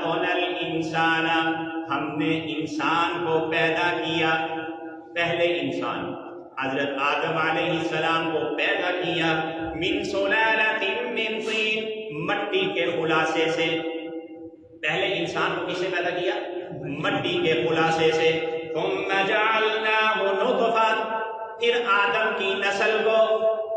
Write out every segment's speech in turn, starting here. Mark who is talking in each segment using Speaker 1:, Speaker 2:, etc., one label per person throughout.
Speaker 1: خلقنا الانسان، ہم نے انسان کو پیدا کیا، پہلے انسان حضرت آدم علیہ السلام کو پیدا کیا، من سلالۃ من طین، مٹی کے خلاصے سے۔ پہلے انسان کو کس سے پیدا کیا؟ مٹی کے خلاصے سے۔ ثم جعلناہ نطفہ، پھر آدم کی نسل کو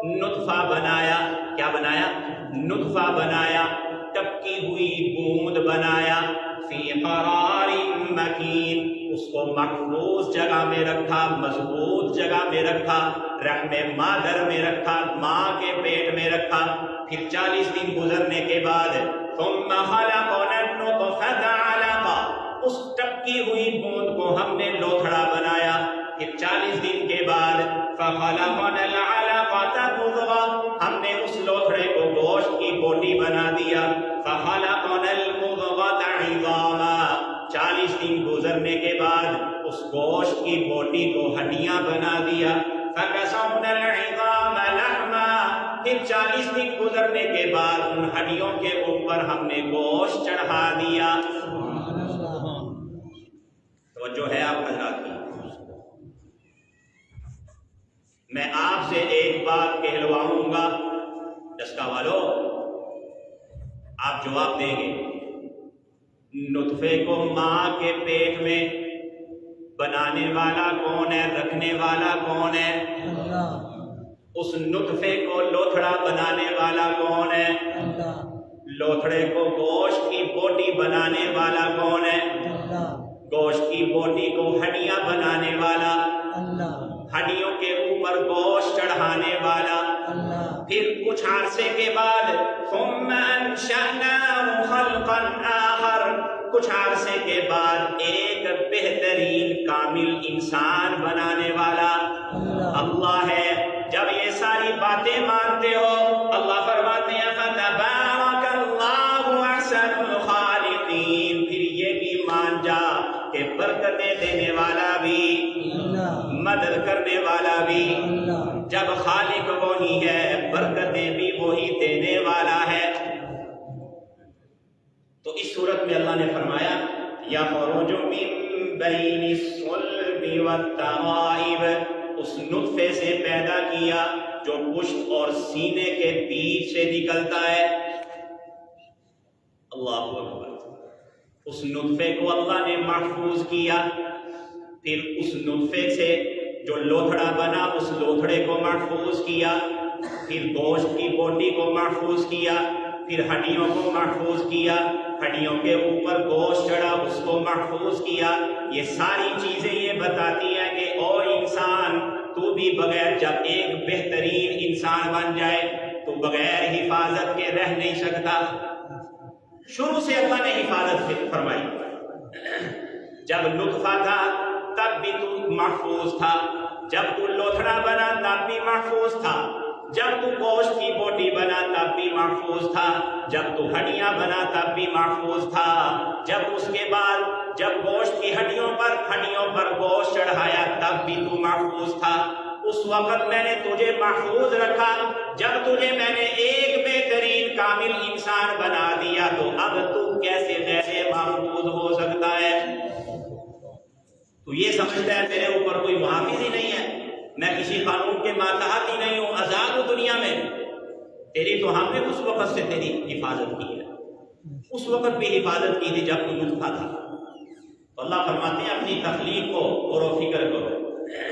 Speaker 1: نطفہ بنایا۔ کیا بنایا؟ نطفہ بنایا، ٹپکی ہوئی بوند بنایا، فی قرار مکین، اس کو محفوظ جگہ میں رکھا، مضبوط جگہ میں رکھا، رحم مادر میں رکھا، ماں کے پیٹ میں رکھا۔ پھر 40 دن گزرنے کے بعد ثم خلقنا النطفة علقہ، اس ٹپکی ہوئی بوند کو ہم نے لوتھڑا بنایا۔ پھر 40 دن کے بعد فخلقنا العلقة مضغہ، ہم نے اس لوتھڑے کو گوشت کی بوٹی بنا دیا۔ فخلقنا المضغة عظاما، 40 دن گزرنے کے بعد اس گوشت کی بوٹی کو ہڈیاں بنا دیا۔ فکسونا العظام لحما، پھر 40 دن گزرنے کے بعد ان ہڈیوں کے اوپر ہم نے گوشت چڑھا دیا۔ توجہ ہے آپ حضرات کی؟ میں آپ سے ایک بات کہلواؤں گا، جسکا والو آپ جواب دیں گے۔ نطفے کو ماں کے پیٹ میں بنانے والا کون ہے؟ رکھنے والا کون ہے؟ اللہ۔ اس نطفے کو لوتھڑا بنانے والا کون ہے؟ اللہ۔ لوتھڑے کو گوشت کی بوٹی بنانے والا کون ہے؟ اللہ۔ گوشت کی بوٹی کو ہڈیاں بنانے والا اللہ۔ ہڈیوں کے اوپر گوشت چڑھانے والا اللہ۔ پھر کچھ عرصے کے بعد ثم انشأناه خلقا آخر، کچھ عرصے کے بعد ایک بہترین کامل انسان بنانے والا اللہ ہے۔ جب یہ ساری باتیں مانتے ہو، اللہ فرماتے ہیں فتبارک اللہ احسن الخالقین، پھر یہ بھی مان جا کہ برکتیں دینے والا بھی، مدد کرنے والا بھی، جب خالق وہی ہے برکتیں بھی وہی دینے والا ہے۔ تو اس صورت میں اللہ نے فرمایا یخرج من بین الصلب والترائب، اس نطفے سے پیدا کیا جو پشت اور سینے کے بیچ سے نکلتا ہے۔ اللہ اکبر۔ اس نطفے کو اللہ نے محفوظ کیا، پھر اس نطفے سے جو لوتھڑا بنا اس لوتھڑے کو محفوظ کیا، پھر گوشت کی بوٹی کو محفوظ کیا، پھر ہڈیوں کو محفوظ کیا، ہڈیوں کے اوپر گوشت چڑھا اس کو محفوظ کیا۔ یہ ساری چیزیں یہ بتاتی ہیں کہ او انسان، تو بھی بغیر، جب ایک بہترین انسان بن جائے تو بغیر حفاظت کے رہ نہیں سکتا۔ شروع سے اللہ نے حفاظت فرمائی۔ جب نطفہ تھا تب بھی تو محفوظ تھا، جب تو لوتھڑا بنا تب بھی محفوظ تھا، جب تو گوشت کی بوٹی بنا تب بھی محفوظ تھا، جب تو ہڈیاں بنا تب بھی محفوظ تھا، جب اس کے بعد جب گوشت کی ہڈیوں پر گوشت چڑھایا تب بھی تو محفوظ تھا۔ اس وقت میں نے تجھے محفوظ رکھا، جب تجھے میں نے ایک بہترین کامل انسان بنا دیا تو اب تو کیسے غیر محفوظ ہو سکتا ہے؟ تو یہ سمجھتا ہے میرے اوپر کوئی محافظ ہی نہیں ہے، میں کسی قانون کے ماتحت ہی نہیں ہوں، آزاد ہوں دنیا میں۔ تیری تو ہم نے اس وقت سے تیری حفاظت کی ہے، اس وقت بھی حفاظت کی تھی جب تو نطفہ تھا۔ تو اللہ فرماتے ہیں اپنی تخلیق کو غور و فکر کرو،